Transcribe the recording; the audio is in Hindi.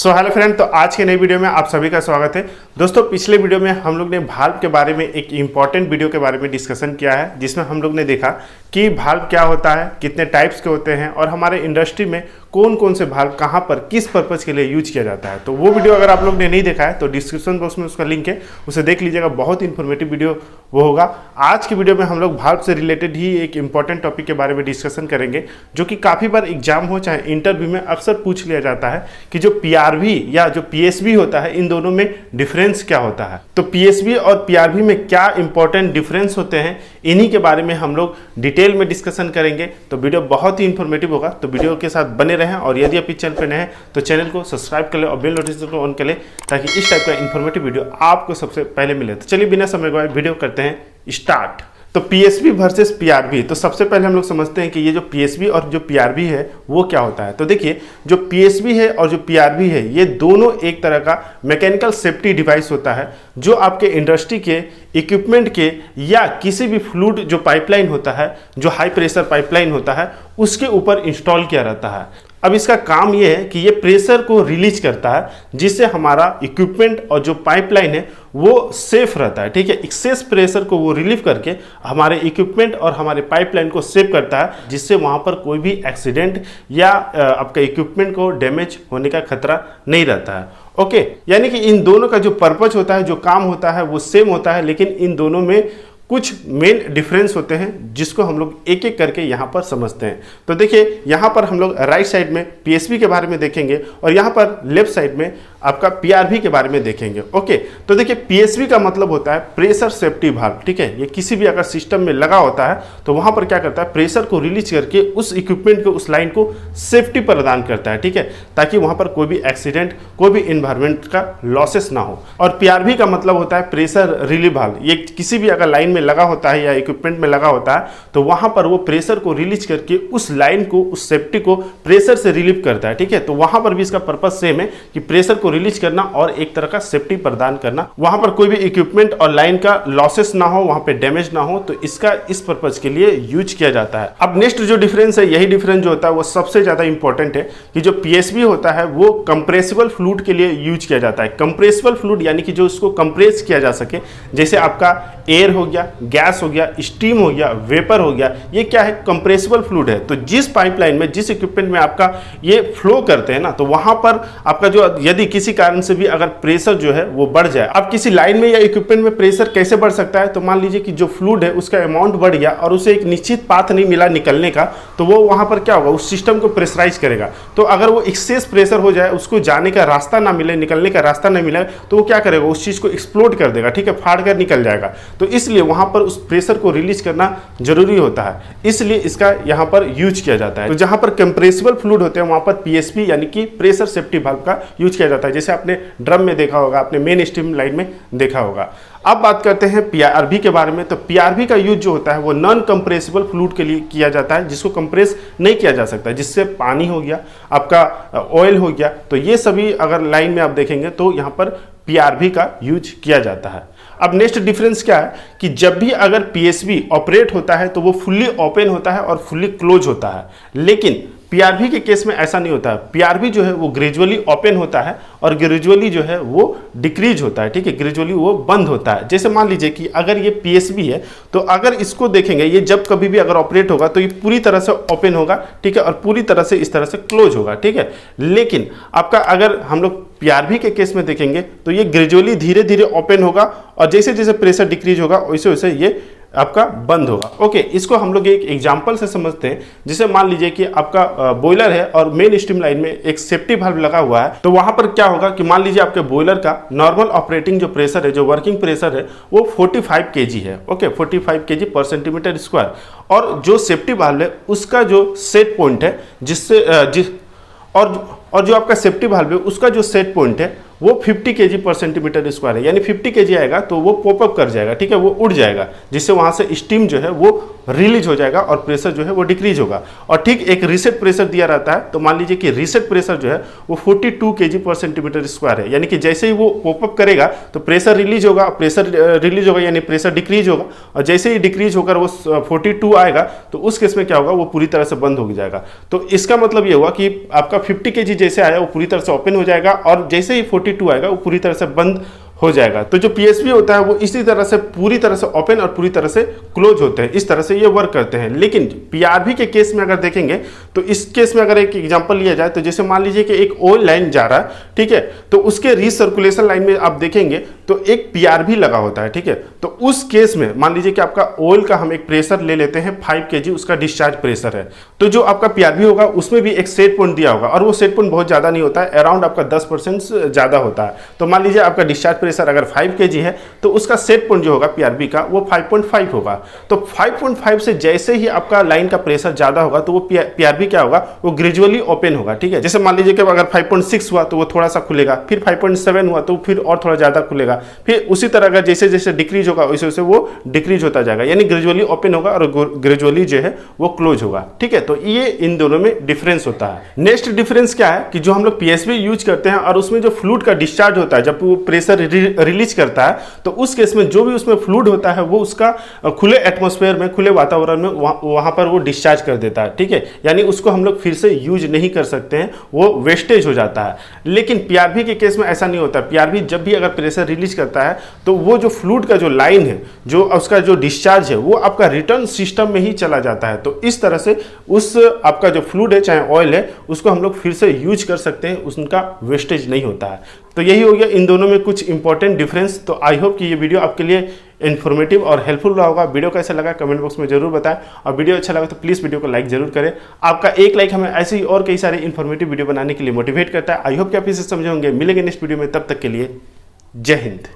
सो हेलो फ्रेंड, तो आज के नई वीडियो में आप सभी का स्वागत है। दोस्तों, पिछले वीडियो में हम लोग ने भाल्व के बारे में एक इम्पॉर्टेंट वीडियो के बारे में डिस्कशन किया है, जिसमें हम लोग ने देखा कि भाल्व क्या होता है, कितने टाइप्स के होते हैं और हमारे इंडस्ट्री में कौन कौन से भाल्व कहाँ पर किस पर्पज़ के लिए यूज किया जाता है। तो वो वीडियो अगर आप लोग ने नहीं देखा है तो डिस्क्रिप्शन बॉक्स में उसका लिंक है, उसे देख लीजिएगा। बहुत इन्फॉर्मेटिव वीडियो वो होगा। आज की वीडियो में हम लोग भाल्व से रिलेटेड ही एक इंपॉर्टेंट टॉपिक के बारे में डिस्कशन करेंगे, जो कि काफ़ी बार एग्जाम हो चाहे इंटरव्यू में अक्सर पूछ लिया जाता है कि जो पीआरवी या जो पीएसवी होता है, इन दोनों में डिफरेंस क्या होता है। तो पीएसवी और पीआरवी में क्या इंपॉर्टेंट डिफरेंस होते हैं, इन्हीं के बारे में हम लोग डिटेल में डिस्कशन करेंगे। तो वीडियो बहुत ही इंफॉर्मेटिव होगा, तो वीडियो के साथ बने रहें। और यदि आप इस चैनल पर नए हैं तो चैनल को सब्सक्राइब कर ले और बेल नोटिफिकेशन को ऑन कर ले, ताकि इस टाइप का इंफॉर्मेटिव वीडियो आपको सबसे पहले मिले। तो चलिए बिना समय गवाए वीडियो करते हैं स्टार्ट। तो पीएसवी वर्सेस पीआरवी, तो सबसे पहले हम लोग समझते हैं कि ये जो पीएसवी और जो पीआरवी है वो क्या होता है। तो देखिए, जो पीएसवी है और जो पीआरवी है, ये दोनों एक तरह का मैकेनिकल सेफ्टी डिवाइस होता है, जो आपके इंडस्ट्री के इक्विपमेंट के या किसी भी फ्लूइड जो पाइपलाइन होता है, जो हाई प्रेशर पाइपलाइन होता है, उसके ऊपर इंस्टॉल किया रहता है। अब इसका काम ये है कि ये प्रेशर को रिलीज करता है, जिससे हमारा इक्विपमेंट और जो पाइपलाइन है वो सेफ रहता है। ठीक है, एक्सेस प्रेशर को वो रिलीव करके हमारे इक्विपमेंट और हमारे पाइपलाइन को सेव करता है, जिससे वहाँ पर कोई भी एक्सीडेंट या आपका इक्विपमेंट को डैमेज होने का खतरा नहीं रहता है। ओके, यानी कि इन दोनों का जो पर्पज होता है, जो काम होता है, वो सेम होता है, लेकिन इन दोनों में कुछ मेन डिफरेंस होते हैं, जिसको हम लोग एक एक करके यहाँ पर समझते हैं। तो देखिए, यहाँ पर हम लोग राइट साइड में पीएसवी के बारे में देखेंगे और यहाँ पर लेफ्ट साइड में आपका पीआरवी के बारे में देखेंगे। ओके, तो देखिए, पीएसवी का मतलब होता है प्रेशर सेफ्टी भाल्व। ठीक है, ये किसी भी अगर सिस्टम में लगा होता है तो वहाँ पर क्या करता है, प्रेशर को रिलीज करके उस इक्विपमेंट को, उस लाइन को सेफ्टी प्रदान करता है। ठीक है, ताकि वहाँ पर कोई भी एक्सीडेंट, कोई भी इन्वायरमेंट का लॉसेस ना हो। और पीआरवी का मतलब होता है प्रेशर रिलीव भाल्व। ये किसी भी अगर लाइन में लगा होता है या इक्विपमेंट में लगा होता है तो वहां पर वो प्रेशर को रिलीज करके उस लाइन को, उस सेफ्टी को प्रेशर से रिलीव करता है। ठीक है, तो वहां पर भी इसका पर्पस सेम है कि प्रेशर को रिलीज करना और एक तरह का सेफ्टी प्रदान करना, वहां पर कोई भी इक्विपमेंट और लाइन का लॉसेस ना हो, वहां पे डैमेज ना हो। तो इसका इस पर्पज के लिए यूज किया जाता है। अब नेक्स्ट जो डिफरेंस है, यही डिफरेंस जो होता है वो सबसे ज्यादा इंपॉर्टेंट है कि जो पीएसवी होता है वो कंप्रेसिबल फ्लूइड के लिए यूज किया जाता है। कंप्रेसिबल फ्लूइड यानी कि जो इसको कंप्रेस किया जा सके, जैसे आपका एयर हो गया, गैस हो गया, स्टीम हो गया, वेपर हो गया, ये क्या है, कंप्रेसिबल फ्लूइड है। तो जिस पाइपलाइन में, जिस इक्विपमेंट में आपका ये फ्लो करते हैं ना, तो वहां पर आपका जो यदि किसी कारण से भी अगर प्रेशर जो है वो बढ़ जाए, अब किसी लाइन में या इक्विपमेंट में प्रेशर कैसे बढ़ सकता है, तो मान लीजिए कि जो फ्लूइड है उसका अमाउंट बढ़ गया और उसे एक निश्चित पाथ नहीं मिला निकलने का, तो वो वहां पर क्या होगा, उस सिस्टम को प्रेशराइज करेगा। तो अगर वो एक्सेस प्रेशर हो जाए, उसको जाने का रास्ता ना मिले, निकलने का रास्ता नहीं मिले, तो वो क्या करेगा, उस चीज को एक्सप्लोड कर देगा। ठीक है, फाड़ कर निकल जाएगा। तो इसलिए वहां पर उस प्रेशर को रिलीज करना जरूरी होता है, इसलिए इसका यहां पर यूज किया जाता है। तो जहां पर कंप्रेसिबल फ्लूइड होते हैं वहां पर पीएसवी यानी कि प्रेशर सेफ्टी वाल्व का यूज किया जाता है, जैसे आपने ड्रम में देखा होगा, आपने मेन स्ट्रीम लाइन में देखा होगा। अब बात करते हैं पीआरवी के बारे में। तो पीआरवी का यूज जो होता है वो नॉन कंप्रेसिबल फ्लूइड के लिए किया जाता है, जिसको कंप्रेस नहीं किया जा सकता, जिससे पानी हो गया, आपका ऑयल हो गया, तो ये सभी अगर लाइन में आप देखेंगे तो यहाँ पर पीआरवी का यूज किया जाता है। अब नेक्स्ट डिफरेंस क्या है कि जब भी अगर पीएसवी ऑपरेट होता है तो वो फुल्ली ओपन होता है और फुल्ली क्लोज होता है, लेकिन पीआरवी के केस में ऐसा नहीं होता है। पीआरवी जो है वो ग्रेजुअली ओपन होता है और ग्रेजुअली जो है वो डिक्रीज होता है। ठीक है, ग्रेजुअली वो बंद होता है। जैसे मान लीजिए कि अगर ये पीएसवी है, तो अगर इसको देखेंगे, ये जब कभी भी अगर ऑपरेट होगा तो ये पूरी तरह से ओपन होगा। ठीक है, और पूरी तरह से इस तरह से क्लोज होगा। ठीक है, लेकिन आपका अगर हम लोग पीआरवी के केस में देखेंगे तो ये ग्रेजुअली धीरे धीरे ओपन होगा और जैसे जैसे प्रेशर डिक्रीज होगा वैसे वैसे ये आपका बंद होगा। ओके, इसको हम लोग एक एग्जांपल से समझते हैं। जैसे मान लीजिए कि आपका बॉयलर है और मेन स्टीम लाइन में एक सेफ्टी वाल्व लगा हुआ है, तो वहां पर क्या होगा कि मान लीजिए आपके बॉयलर का नॉर्मल ऑपरेटिंग जो प्रेशर है, जो वर्किंग प्रेशर है, वो 45 kg है। ओके, 45 kg पर सेंटीमीटर स्क्वायर। और जो सेफ्टी वाल्व है उसका जो सेट पॉइंट है, जिससे और जो आपका सेफ्टी वाल्व है उसका जो सेट पॉइंट है वो 50 kg पर सेंटीमीटर स्क्वायर है, यानी 50 kg आएगा तो वो पॉपअप कर जाएगा। ठीक है, वो उड़ जाएगा, जिससे वहां से स्टीम जो है वो रिलीज हो जाएगा और प्रेशर जो है वो डिक्रीज होगा। और ठीक एक रीसेट प्रेशर दिया रहता है, तो मान लीजिए कि रीसेट प्रेशर जो है वो 42 kg/cm² है, यानी कि जैसे ही वो पॉपअप करेगा तो प्रेशर रिलीज होगा, यानी प्रेशर डिक्रीज होगा, और जैसे ही डिक्रीज होकर वो 42 आएगा तो उस केस में क्या होगा, वो पूरी तरह से बंद हो जाएगा। तो इसका मतलब ये हुआ कि आपका 50 kg जैसे आया वो पूरी तरह से ओपन हो जाएगा, और जैसे ही 42 आएगा वो पूरी तरह से बंद हो जाएगा। तो जो पीएसवी होता है वो इसी तरह से पूरी तरह से ओपन और पूरी तरह से क्लोज होते हैं, इस तरह से ये वर्क करते हैं। लेकिन पीआरवी के केस में अगर देखेंगे तो इस केस में अगर एक एग्जांपल लिया जाए तो जैसे मान लीजिए कि एक ऑयल लाइन जा रहा है, ठीक है, तो उसके रीसर्कुलेशन लाइन में आप देखेंगे तो एक पीआरवी लगा होता है, ठीक है। तो उस केस में मान लीजिए कि आपका ऑयल का हम एक प्रेशर ले लेते हैं 5 kg, उसका डिस्चार्ज प्रेशर है, तो जो आपका पीआरवी होगा उसमें भी एक सेट पॉइंट दिया होगा, और वो सेट पॉइंट बहुत ज्यादा नहीं होता है, अराउंड आपका 10% ज्यादा होता है। तो मान लीजिए आपका डिस्चार्ज प्रेशर अगर 5 kg है तो उसका सेट पॉइंट जो होगा पीआरबी का वो 5.5 होगा। तो 5.5 से जैसे ही आपका लाइन का प्रेशर ज्यादा होगा तो वो पीआरबी क्या होगा, वो ग्रेजुअली ओपन होगा, ठीक है। जैसे मान लीजिए कि अगर 5.6 हुआ तो वो थोड़ा सा खुलेगा, फिर 5.7 हुआ तो फिर और थोड़ा ज्यादा खुलेगा, फिर उसी तरह अगर जैसे जैसे डिक्रीज होगा वैसे वैसे वो डिक्रीज होता जाएगा, यानी ग्रेजुअली ओपन होगा और ग्रेजुअली जो है वो क्लोज होगा, ठीक है। तो ये इन दोनों में डिफरेंस होता है। नेक्स्ट डिफरेंस क्या है कि जो हम लोग पीएसवी यूज करते हैं और उसमें जो फ्लूइड का डिस्चार्ज होता है, जब वो प्रेशर रिलीज करता है तो उस केस में जो भी उसमें फ्लूइड होता है वो उसका खुले एटमॉस्फेयर में, खुले वातावरण में वहां पर वो डिस्चार्ज कर देता है, ठीक है, यानी उसको हम लोग फिर से यूज नहीं कर सकते हैं, वो वेस्टेज हो जाता है। लेकिन पीआरवी के केस में ऐसा नहीं होता। पीआरवी जब भी अगर प्रेशर रिलीज करता है तो वो जो फ्लूइड का जो लाइन है, जो उसका जो डिस्चार्ज है, वो आपका रिटर्न सिस्टम में ही चला जाता है। तो इस तरह से उस आपका जो फ्लूइड है चाहे ऑयल है उसको हम लोग फिर से यूज कर सकते हैं, उनका वेस्टेज नहीं होता है। तो यही हो गया इन दोनों में कुछ इंपॉर्टेंट डिफरेंस। तो आई होप कि ये वीडियो आपके लिए इन्फॉर्मेटिव और हेल्पफुल रहा होगा। वीडियो कैसा लगा कमेंट बॉक्स में जरूर बताएं, और वीडियो अच्छा लगा तो प्लीज़ वीडियो को लाइक जरूर करें। आपका एक लाइक हमें ऐसे ही और कई सारे इन्फॉर्मेटिव वीडियो बनाने के लिए मोटिवेट करता है। आई होप कि आप इसे समझे होंगे। मिलेंगे नेक्स्ट वीडियो में, तब तक के लिए जय हिंद।